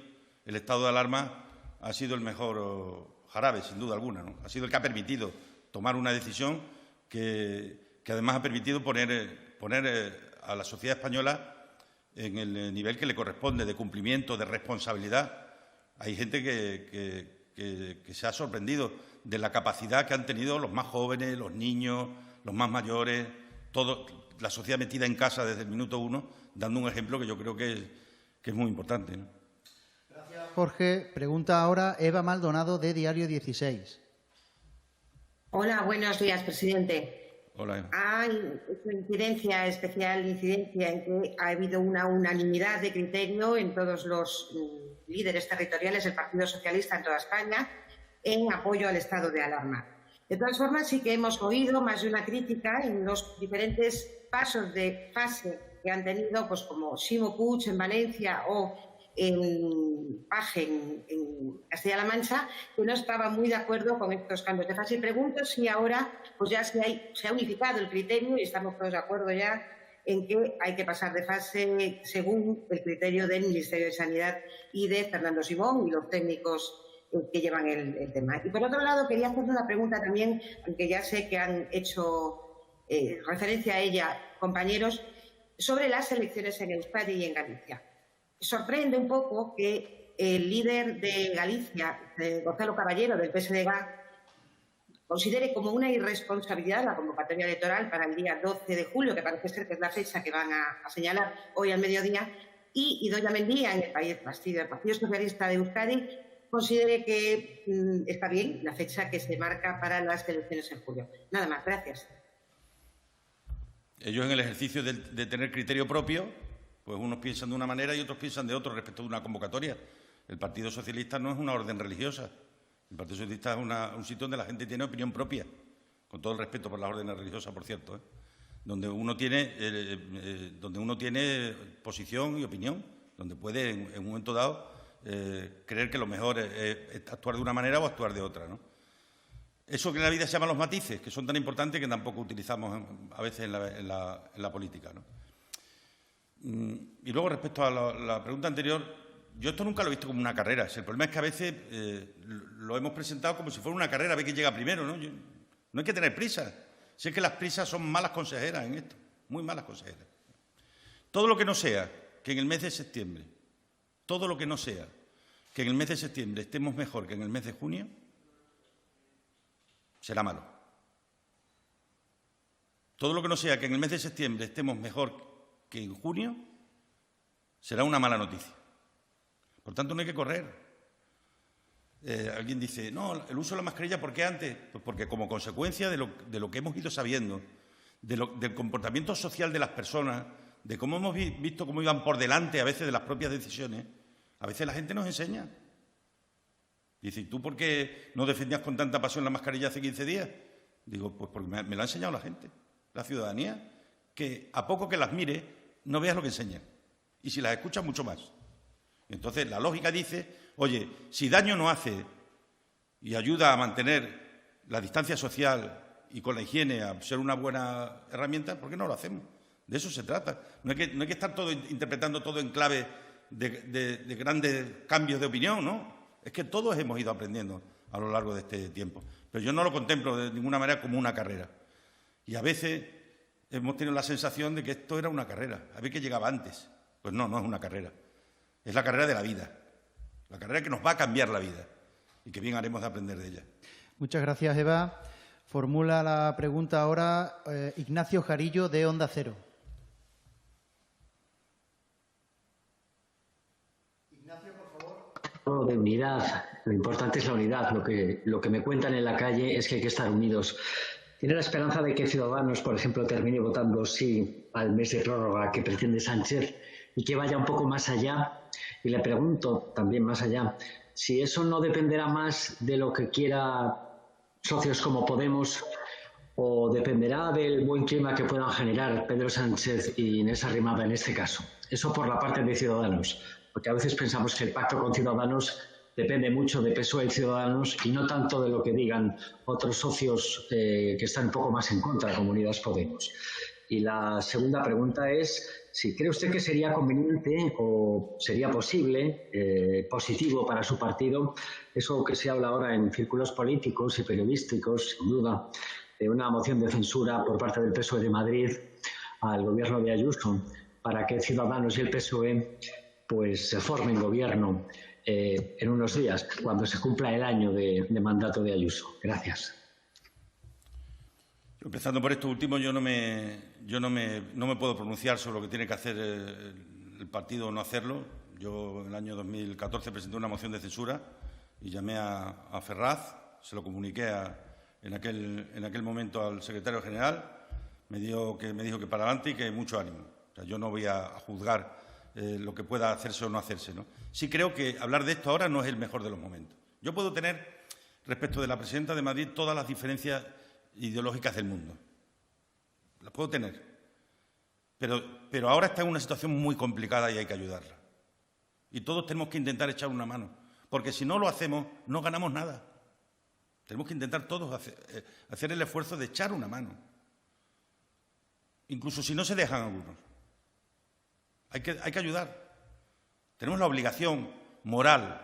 el estado de alarma ha sido el mejor jarabe, sin duda alguna, ¿no? Ha sido el que ha permitido tomar una decisión que además ha permitido poner a la sociedad española en el nivel que le corresponde de cumplimiento, de responsabilidad. Hay gente que se ha sorprendido de la capacidad que han tenido los más jóvenes, los niños, los más mayores, la sociedad metida en casa desde el minuto uno, dando un ejemplo que yo creo que es muy importante, ¿no? Gracias, Jorge. Pregunta ahora Eva Maldonado, de Diario 16. Hola, buenos días, presidente. Hola, Eva. Hay especial incidencia en que ha habido una unanimidad de criterio en todos los líderes territoriales del Partido Socialista en toda España en apoyo al estado de alarma. De todas formas, sí que hemos oído más de una crítica en los diferentes pasos de fase que han tenido, pues como Ximo Puig en Valencia o en Paje, en Castilla-La Mancha, que no estaba muy de acuerdo con estos cambios de fase. Y pregunto si ahora pues ya se ha unificado el criterio y estamos todos de acuerdo ya en que hay que pasar de fase según el criterio del Ministerio de Sanidad y de Fernando Simón y los técnicos que llevan el tema. Y por otro lado, quería hacerle una pregunta también, aunque ya sé que han hecho referencia a ella compañeros, sobre las elecciones en Euskadi y en Galicia. Sorprende un poco que el líder de Galicia, Gonzalo Caballero, del PSDG, considere como una irresponsabilidad la convocatoria electoral para el día 12 de julio, que parece ser que es la fecha que van a señalar hoy al mediodía, y Idoia Mendia, en el Partido Socialista de Euskadi, considere que está bien la fecha que se marca para las elecciones en julio. Nada más, gracias. Ellos, en el ejercicio de tener criterio propio, pues unos piensan de una manera y otros piensan de otra respecto de una convocatoria. El Partido Socialista no es una orden religiosa. El Partido Socialista es un sitio donde la gente tiene opinión propia, con todo el respeto por las órdenes religiosas, por cierto, donde uno tiene posición y opinión, donde puede, en un momento dado, creer que lo mejor es actuar de una manera o actuar de otra, ¿no? Eso que en la vida se llaman los matices, que son tan importantes que tampoco utilizamos a veces en la política, ¿no? Y luego, respecto a la pregunta anterior, yo esto nunca lo he visto como una carrera. El problema es que a veces lo hemos presentado como si fuera una carrera, a ver quién llega primero, ¿no? No hay que tener prisa. Si es que las prisas son malas consejeras en esto, muy malas consejeras. Todo lo que no sea que en el mes de septiembre, estemos mejor que en el mes de junio, será malo. Todo lo que no sea que en el mes de septiembre estemos mejor que en junio, será una mala noticia. Por tanto, no hay que correr. Alguien dice, no, el uso de la mascarilla, ¿por qué antes? Pues porque como consecuencia de lo que hemos ido sabiendo, del comportamiento social de las personas, de cómo hemos visto cómo iban por delante a veces de las propias decisiones, a veces la gente nos enseña. Dice, ¿y tú por qué no defendías con tanta pasión la mascarilla hace 15 días? Digo, pues porque me lo ha enseñado la gente, la ciudadanía, que a poco que las mire, no veas lo que enseñan. Y si las escuchas, mucho más. Entonces, la lógica dice, oye, si daño no hace y ayuda a mantener la distancia social y con la higiene a ser una buena herramienta, ¿por qué no lo hacemos? De eso se trata. No hay que estar interpretando todo en clave de grandes cambios de opinión, ¿no? Es que todos hemos ido aprendiendo a lo largo de este tiempo. Pero yo no lo contemplo de ninguna manera como una carrera. Y a veces hemos tenido la sensación de que esto era una carrera, a ver qué llegaba antes. Pues no, no es una carrera. Es la carrera de la vida, la carrera que nos va a cambiar la vida y que bien haremos de aprender de ella. Muchas gracias, Eva. Formula la pregunta ahora Ignacio Jarillo, de Onda Cero. Ignacio, por favor. De unidad. Lo importante es la unidad. Lo que me cuentan en la calle es que hay que estar unidos. ¿Tiene la esperanza de que Ciudadanos, por ejemplo, termine votando sí al mes de prórroga que pretende Sánchez y que vaya un poco más allá? Y le pregunto también más allá, si eso no dependerá más de lo que quiera socios como Podemos o dependerá del buen clima que puedan generar Pedro Sánchez y Inés Arrimadas en este caso. Eso por la parte de Ciudadanos, porque a veces pensamos que el pacto con Ciudadanos depende mucho de PSOE y Ciudadanos y no tanto de lo que digan otros socios que están un poco más en contra, como Unidas Podemos. Y la segunda pregunta es si cree usted que sería conveniente o sería posible, positivo para su partido, eso que se habla ahora en círculos políticos y periodísticos, sin duda, de una moción de censura por parte del PSOE de Madrid al gobierno de Ayuso, para que Ciudadanos y el PSOE pues se formen gobierno en unos días, cuando se cumpla el año de mandato de Ayuso. Gracias. Empezando por esto último, yo no me puedo pronunciar sobre lo que tiene que hacer el partido o no hacerlo. Yo en el año 2014 presenté una moción de censura y llamé a Ferraz, se lo comuniqué en aquel momento al secretario general, me dijo que para adelante y que mucho ánimo. O sea, yo no voy a juzgar lo que pueda hacerse o no hacerse, ¿no? Sí creo que hablar de esto ahora no es el mejor de los momentos. Yo puedo tener, respecto de la presidenta de Madrid, todas las diferencias ideológicas del mundo. Las puedo tener. Pero ahora está en una situación muy complicada y hay que ayudarla. Y todos tenemos que intentar echar una mano, porque si no lo hacemos, no ganamos nada. Tenemos que intentar todos hacer el esfuerzo de echar una mano. Incluso si no se dejan algunos. Hay que ayudar. Tenemos la obligación moral,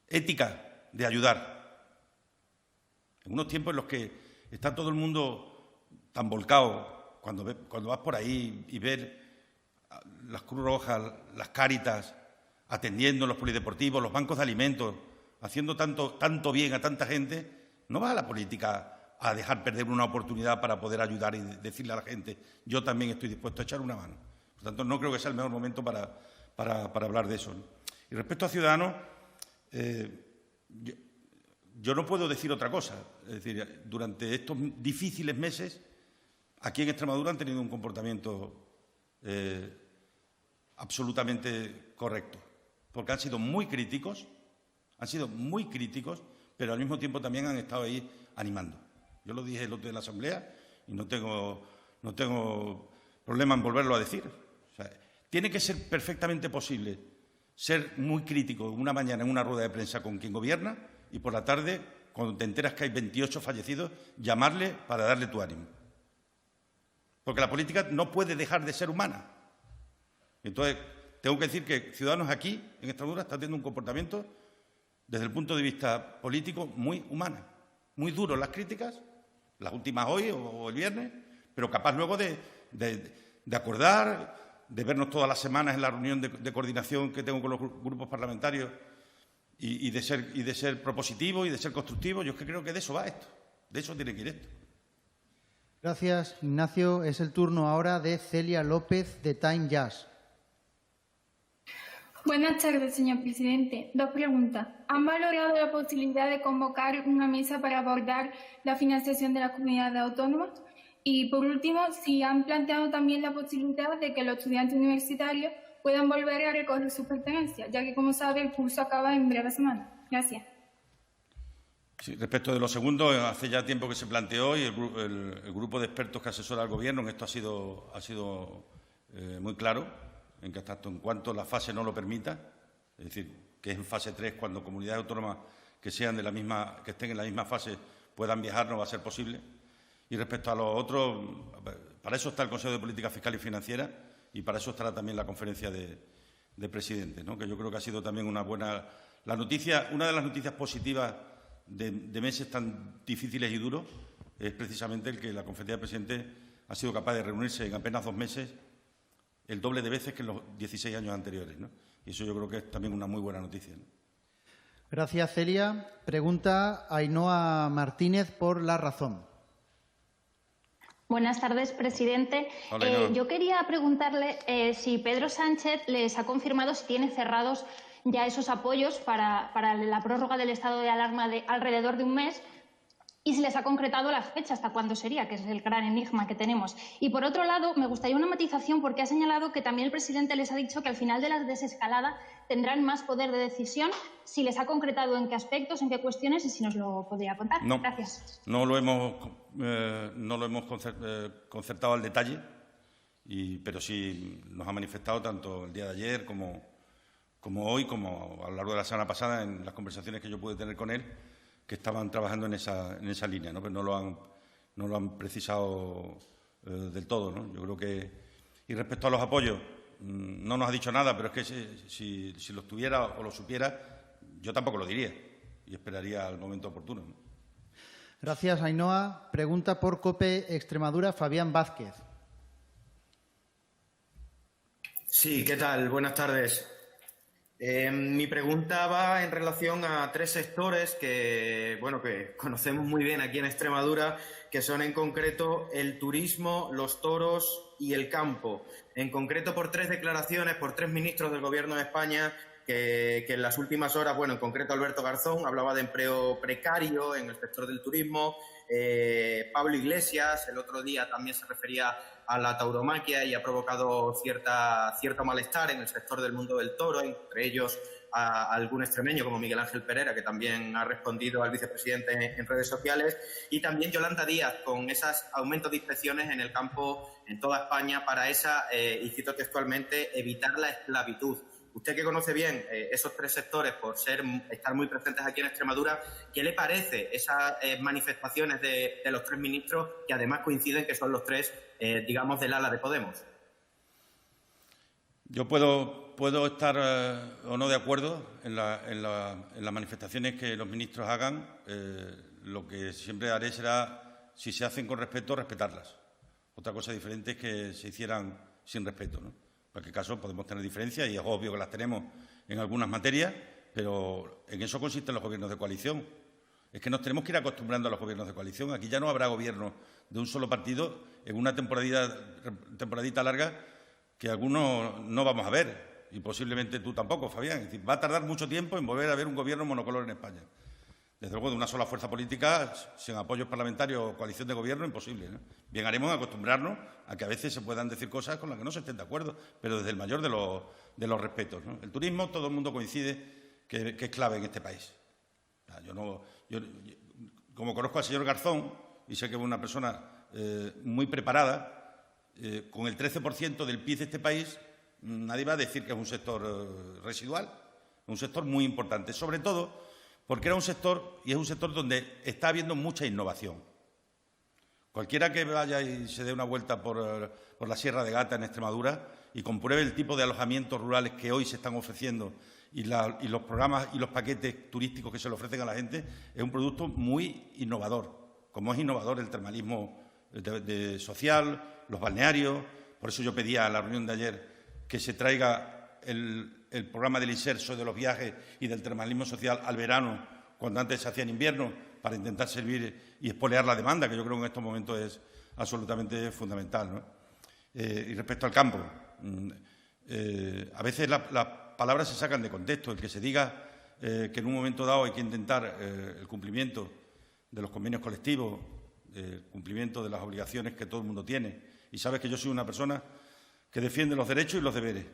ética, de ayudar. En unos tiempos en los que está todo el mundo tan volcado, cuando vas por ahí y ves las Cruz Rojas, las Cáritas, atendiendo los polideportivos, los bancos de alimentos, haciendo tanto bien a tanta gente, no vas a la política a dejar perder una oportunidad para poder ayudar y decirle a la gente, yo también estoy dispuesto a echar una mano. Por tanto, no creo que sea el mejor momento para hablar de eso, ¿no? Y respecto a Ciudadanos, yo no puedo decir otra cosa. Es decir, durante estos difíciles meses, aquí en Extremadura han tenido un comportamiento absolutamente correcto, porque han sido muy críticos, pero al mismo tiempo también han estado ahí animando. Yo lo dije el otro día en la Asamblea y no tengo problema en volverlo a decir. O sea, tiene que ser perfectamente posible ser muy crítico una mañana en una rueda de prensa con quien gobierna y por la tarde, cuando te enteras que hay 28 fallecidos, llamarle para darle tu ánimo. Porque la política no puede dejar de ser humana. Entonces, tengo que decir que Ciudadanos aquí, en Extremadura, está teniendo un comportamiento, desde el punto de vista político, muy humano. Muy duro las críticas, las últimas hoy o el viernes, pero capaz luego de acordar, de vernos todas las semanas en la reunión de coordinación que tengo con los grupos parlamentarios y de ser propositivo y de ser constructivo. Yo es que creo que de eso va esto, de eso tiene que ir esto. Gracias, Ignacio. Es el turno ahora de Celia López, de Time Jazz. Buenas tardes, señor presidente. Dos preguntas. ¿Han valorado la posibilidad de convocar una mesa para abordar la financiación de las comunidades autónomas? Y, por último, si han planteado también la posibilidad de que los estudiantes universitarios puedan volver a recoger sus pertenencias, ya que, como sabe, el curso acaba en breve semana. Gracias. Sí, respecto de lo segundo, hace ya tiempo que se planteó y el grupo de expertos que asesora al Gobierno en esto ha sido muy claro, en que hasta en cuanto la fase no lo permita, es decir, que es en fase 3, cuando comunidades autónomas que estén en la misma fase puedan viajar, no va a ser posible. Y respecto a los otros, para eso está el Consejo de Política Fiscal y Financiera y para eso estará también la conferencia de presidentes, ¿no? Que yo creo que ha sido también una de las noticias positivas de meses tan difíciles y duros, es precisamente el que la Conferencia de Presidentes ha sido capaz de reunirse en apenas 2 meses el doble de veces que en los 16 años anteriores, ¿no? Y eso yo creo que es también una muy buena noticia, ¿no? Gracias, Celia. Pregunta Ainhoa Martínez por La Razón. Buenas tardes, presidente. Yo quería preguntarle si Pedro Sánchez les ha confirmado si tiene cerrados ya esos apoyos para la prórroga del estado de alarma de alrededor de un mes y si les ha concretado la fecha, hasta cuándo sería, que es el gran enigma que tenemos. Y por otro lado, me gustaría una matización porque ha señalado que también el presidente les ha dicho que al final de la desescalada tendrán más poder de decisión. Si les ha concretado en qué aspectos, en qué cuestiones y si nos lo podría contar. No, gracias. No lo hemos concertado al detalle, pero sí nos ha manifestado tanto el día de ayer como hoy, como a lo largo de la semana pasada en las conversaciones que yo pude tener con él, que estaban trabajando en esa línea, ¿no? Pero no lo han precisado del todo, ¿no? Yo creo que... Y respecto a los apoyos, no nos ha dicho nada, pero es que si lo tuviera o lo supiera, yo tampoco lo diría y esperaría el momento oportuno, ¿no? Gracias, Ainhoa. Pregunta por COPE Extremadura, Fabián Vázquez. Sí, ¿qué tal? Buenas tardes. Mi pregunta va en relación a 3 sectores que conocemos muy bien aquí en Extremadura, que son en concreto el turismo, los toros y el campo. En concreto por 3 declaraciones, por 3 ministros del Gobierno de España que en las últimas horas, en concreto Alberto Garzón, hablaba de empleo precario en el sector del turismo. Pablo Iglesias el otro día también se refería a la tauromaquia y ha provocado cierto malestar en el sector del mundo del toro, entre ellos a algún extremeño como Miguel Ángel Pereira, que también ha respondido al vicepresidente en redes sociales, y también Yolanda Díaz con esos aumentos de inspecciones en el campo en toda España para y cito textualmente, evitar la esclavitud. Usted que conoce bien esos 3 sectores por estar muy presentes aquí en Extremadura, ¿qué le parece esas manifestaciones de los 3 ministros que además coinciden que son los 3, digamos, del ala de Podemos? Yo puedo estar o no de acuerdo en las manifestaciones que los ministros hagan. Lo que siempre haré será, si se hacen con respeto, respetarlas. Otra cosa diferente es que se hicieran sin respeto, ¿no? En cualquier caso, podemos tener diferencias y es obvio que las tenemos en algunas materias, pero en eso consisten los gobiernos de coalición. Es que nos tenemos que ir acostumbrando a los gobiernos de coalición. Aquí ya no habrá gobierno de un solo partido en una temporadita larga que algunos no vamos a ver, y posiblemente tú tampoco, Fabián. Es decir, va a tardar mucho tiempo en volver a ver un gobierno monocolor en España. Desde luego, de una sola fuerza política, sin apoyos parlamentarios o coalición de gobierno, imposible, ¿no? Bien haremos acostumbrarnos a que a veces se puedan decir cosas con las que no se estén de acuerdo, pero desde el mayor de los respetos, ¿no? El turismo, todo el mundo coincide que es clave en este país. Yo, como conozco al señor Garzón, y sé que es una persona muy preparada, con el 13% del PIB de este país, nadie va a decir que es un sector residual, es un sector muy importante, sobre todo porque era un sector, y es un sector donde está habiendo mucha innovación. Cualquiera que vaya y se dé una vuelta por la Sierra de Gata en Extremadura y compruebe el tipo de alojamientos rurales que hoy se están ofreciendo y los programas y los paquetes turísticos que se le ofrecen a la gente, es un producto muy innovador, como es innovador el termalismo social, los balnearios. Por eso yo pedía a la reunión de ayer que se traiga el programa del inserso de los viajes y del termalismo social al verano, cuando antes se hacía en invierno, para intentar servir y espolear la demanda, que yo creo que en estos momentos es absolutamente fundamental, ¿no? Y respecto al campo, a veces las palabras se sacan de contexto. El que se diga que en un momento dado hay que intentar el cumplimiento de los convenios colectivos, el cumplimiento de las obligaciones que todo el mundo tiene. Y sabes que yo soy una persona que defiende los derechos y los deberes.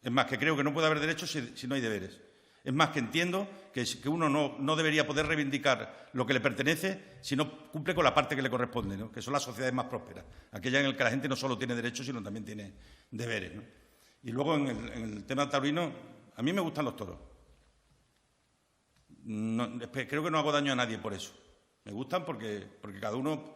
Es más, que creo que no puede haber derechos si no hay deberes. Es más, que entiendo que uno no debería poder reivindicar lo que le pertenece si no cumple con la parte que le corresponde, ¿no? Que son las sociedades más prósperas, aquellas en las que la gente no solo tiene derechos, sino también tiene deberes, ¿no? Y luego, en el tema taurino, a mí me gustan los toros. Creo que no hago daño a nadie por eso. Me gustan porque cada uno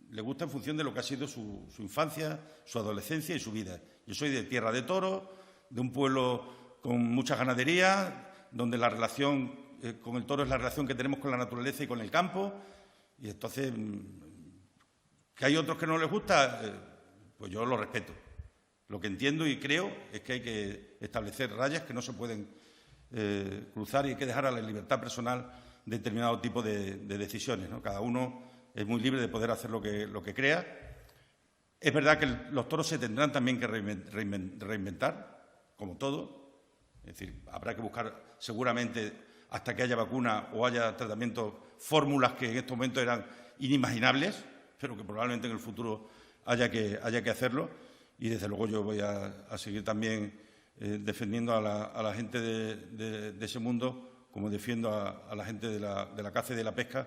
le gusta en función de lo que ha sido su infancia, su adolescencia y su vida. Yo soy de tierra de toros, de un pueblo con mucha ganadería, donde la relación con el toro es la relación que tenemos con la naturaleza y con el campo, Y entonces, ¿que hay otros que no les gusta? Pues yo lo respeto. Lo que entiendo y creo es que hay que establecer rayas que no se pueden cruzar y hay que dejar a la libertad personal determinado tipo de decisiones, ¿no? Cada uno es muy libre de poder hacer lo que crea. Es verdad que los toros se tendrán también que reinventar, como todo. Es decir, habrá que buscar seguramente, hasta que haya vacuna o haya tratamientos, fórmulas que en estos momentos eran inimaginables, pero que probablemente en el futuro haya que hacerlo. Y, desde luego, yo voy a seguir también defendiendo a la gente de ese mundo, como defiendo a la gente de la caza y de la pesca,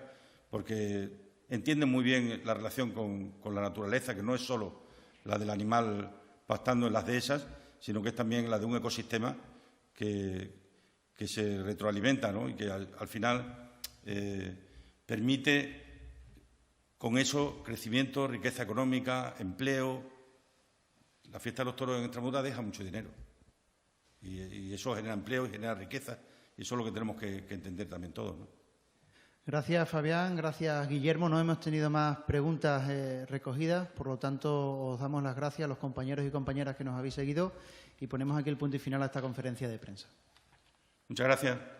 porque entienden muy bien la relación con la naturaleza, que no es solo la del animal pastando en las dehesas, sino que es también la de un ecosistema que se retroalimenta, ¿no? Y que al final permite con eso crecimiento, riqueza económica, empleo. La fiesta de los toros en Extremadura deja mucho dinero y eso genera empleo y genera riqueza, y eso es lo que tenemos que entender también todos, ¿no? Gracias, Fabián. Gracias, Guillermo. No hemos tenido más preguntas recogidas, por lo tanto, os damos las gracias a los compañeros y compañeras que nos habéis seguido y ponemos aquí el punto y final a esta conferencia de prensa. Muchas gracias.